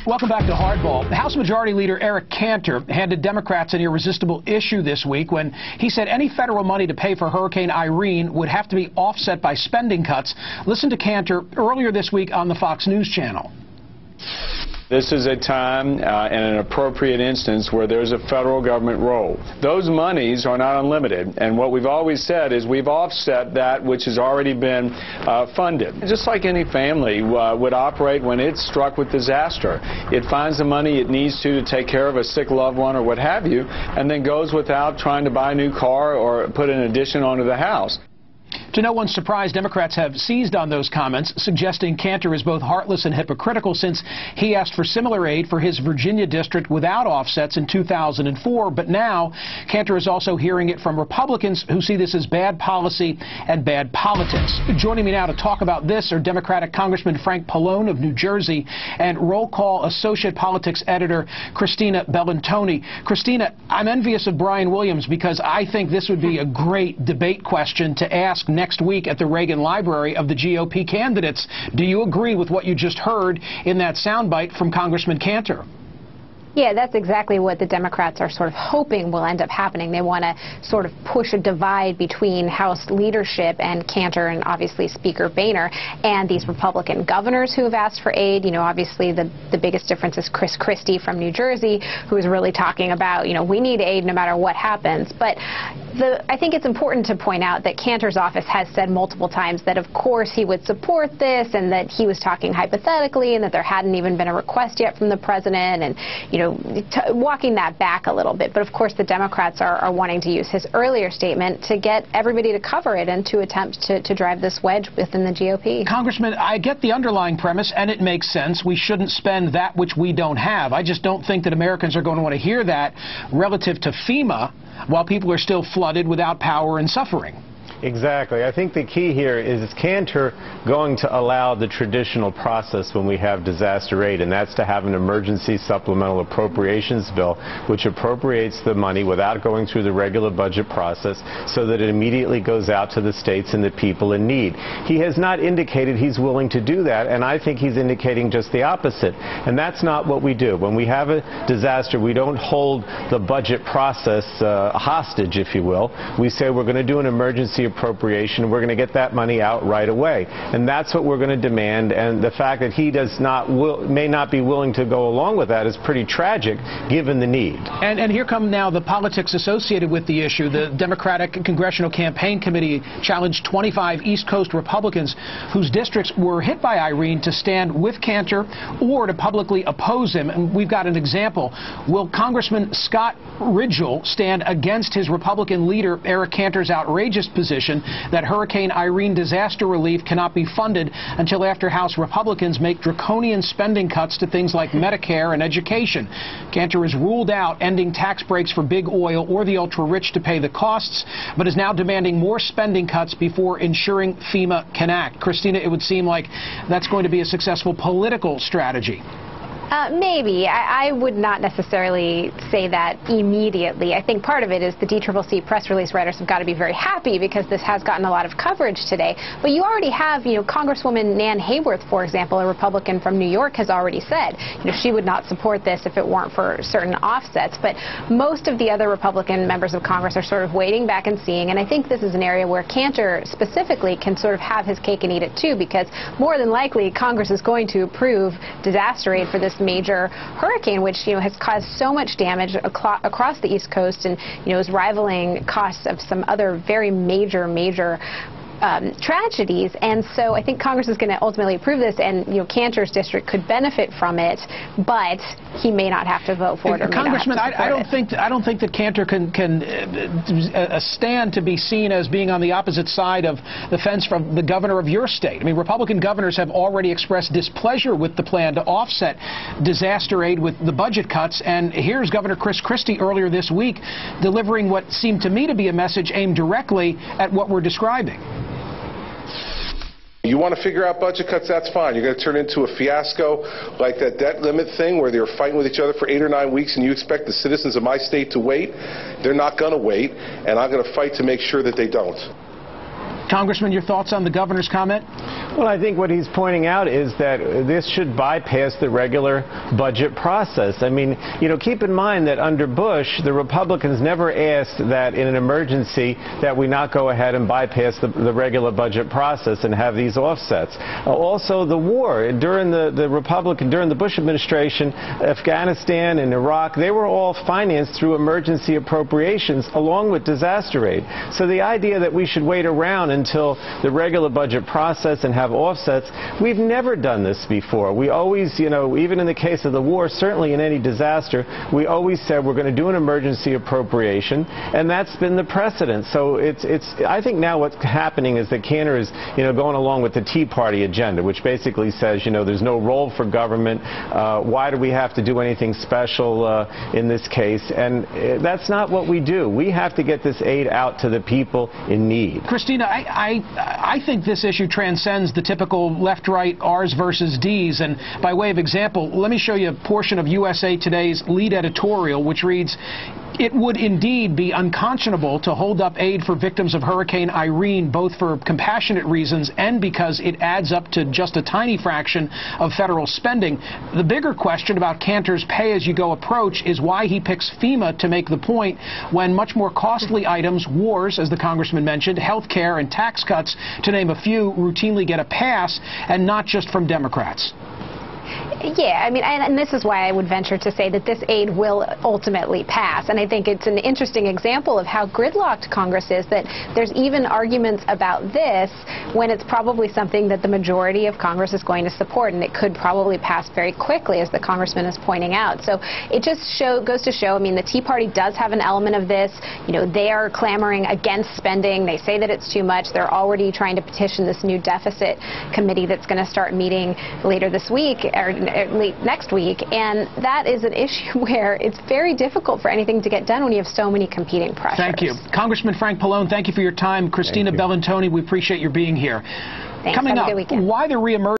Welcome back to Hardball. House Majority Leader Eric Cantor handed Democrats an irresistible issue this week when he said any federal money to pay for Hurricane Irene would have to be offset by spending cuts. Listen to Cantor earlier this week on the Fox News channel. This is a time and an appropriate instance where there's a federal government role. Those monies are not unlimited, and what we've always said is we've offset that which has already been funded. Just like any family would operate when it's struck with disaster. It finds the money it needs to take care of a sick loved one or what have you, and then goes without trying to buy a new car or put an addition onto the house. To no one's surprise, Democrats have seized on those comments, suggesting Cantor is both heartless and hypocritical since he asked for similar aid for his Virginia district without offsets in 2004. But now, Cantor is also hearing it from Republicans who see this as bad policy and bad politics. Joining me now to talk about this are Democratic Congressman Frank Pallone of New Jersey and Roll Call Associate Politics Editor Christina Bellantoni. Christina, I'm envious of Brian Williams because I think this would be a great debate question to ask next week at the Reagan Library of the GOP candidates. Do you agree with what you just heard in that soundbite from Congressman Cantor? Yeah, that's exactly what the Democrats are sort of hoping will end up happening. They want to sort of push a divide between House leadership and Cantor and obviously Speaker Boehner and these Republican governors who have asked for aid. You know, obviously the biggest difference is Chris Christie from New Jersey, who is really talking about, you know, we need aid no matter what happens. But I think it's important to point out that Cantor's office has said multiple times that, of course, he would support this and that he was talking hypothetically and that there hadn't even been a request yet from the president and, you know, walking that back a little bit. But, of course, the Democrats are wanting to use his earlier statement to get everybody to cover it and to attempt to drive this wedge within the GOP. Congressman, I get the underlying premise, and it makes sense. We shouldn't spend that which we don't have. I just don't think that Americans are going to want to hear that relative to FEMA while people are still flooded without power and suffering. Exactly. I think the key here is Cantor going to allow the traditional process when we have disaster aid, and that's to have an emergency supplemental appropriations bill which appropriates the money without going through the regular budget process so that it immediately goes out to the states and the people in need. He has not indicated he's willing to do that, and I think he's indicating just the opposite. And that's not what we do. When we have a disaster, we don't hold the budget process hostage, if you will. We say we're going to do an emergency appropriation. We're going to get that money out right away, and that's what we're going to demand. And the fact that he may not be willing to go along with that is pretty tragic, given the need. And here come now the politics associated with the issue. The Democratic Congressional Campaign Committee challenged 25 East Coast Republicans whose districts were hit by Irene to stand with Cantor or to publicly oppose him. And we've got an example. Will Congressman Scott Ridgell stand against his Republican leader Eric Cantor's outrageous position that Hurricane Irene disaster relief cannot be funded until after House Republicans make draconian spending cuts to things like Medicare and education? Cantor has ruled out ending tax breaks for big oil or the ultra-rich to pay the costs, but is now demanding more spending cuts before ensuring FEMA can act. Christina, it would seem like that's going to be a successful political strategy. Maybe. I would not necessarily say that immediately. I think part of it is the DCCC press release writers have got to be very happy because this has gotten a lot of coverage today. But you already have, you know, Congresswoman Nan Hayworth, for example, a Republican from New York, has already said, you know, she would not support this if it weren't for certain offsets. But most of the other Republican members of Congress are sort of waiting back and seeing. And I think this is an area where Cantor specifically can sort of have his cake and eat it too, because more than likely Congress is going to approve disaster aid for this major hurricane, which, you know, has caused so much damage across the East Coast and, you know, is rivaling costs of some other very major tragedies. And so I think Congress is going to ultimately approve this, and, you know, Cantor's district could benefit from it, but he may not have to vote for it. Or Congressman, I don't think that Cantor can stand to be seen as being on the opposite side of the fence from the governor of your state. I mean, Republican governors have already expressed displeasure with the plan to offset disaster aid with the budget cuts, and here's Governor Chris Christie earlier this week delivering what seemed to me to be a message aimed directly at what we're describing. You want to figure out budget cuts, that's fine. You're going to turn it into a fiasco like that debt limit thing where they were fighting with each other for 8 or 9 weeks and you expect the citizens of my state to wait. They're not going to wait, and I'm going to fight to make sure that they don't. Congressman, your thoughts on the governor's comment? Well, I think what he's pointing out is that this should bypass the regular budget process. I mean, you know, keep in mind that under Bush, the Republicans never asked that in an emergency that we not go ahead and bypass the regular budget process and have these offsets. Also, the war during during the Bush administration, Afghanistan and Iraq, they were all financed through emergency appropriations along with disaster aid. So the idea that we should wait around until the regular budget process and have offsets, we've never done this before. We always, you know, even in the case of the war, certainly in any disaster, we always said we're going to do an emergency appropriation, and that's been the precedent. So I think now what's happening is that Cantor is, you know, going along with the Tea Party agenda, which basically says, you know, there's no role for government. Why do we have to do anything special in this case? And that's not what we do. We have to get this aid out to the people in need. Christina, I think this issue transcends the typical left-right R's versus D's. And by way of example, let me show you a portion of USA Today's lead editorial, which reads, "It would indeed be unconscionable to hold up aid for victims of Hurricane Irene, both for compassionate reasons and because it adds up to just a tiny fraction of federal spending. The bigger question about Cantor's pay-as-you-go approach is why he picks FEMA to make the point when much more costly items, wars, as the congressman mentioned, health care and tax cuts, to name a few, routinely get a pass, and not just from Democrats." Yeah, I mean, and this is why I would venture to say that this aid will ultimately pass. And I think it's an interesting example of how gridlocked Congress is, that there's even arguments about this when it's probably something that the majority of Congress is going to support, and it could probably pass very quickly, as the congressman is pointing out. So it just goes to show, I mean, the Tea Party does have an element of this. You know, they are clamoring against spending. They say that it's too much. They're already trying to petition this new deficit committee that's going to start meeting later this week, or late next week, and that is an issue where it's very difficult for anything to get done when you have so many competing pressures. Thank you. Congressman Frank Pallone, thank you for your time. Christina Bellantoni, we appreciate your being here. Thanks. Coming Have up, a good weekend. Why the reemergence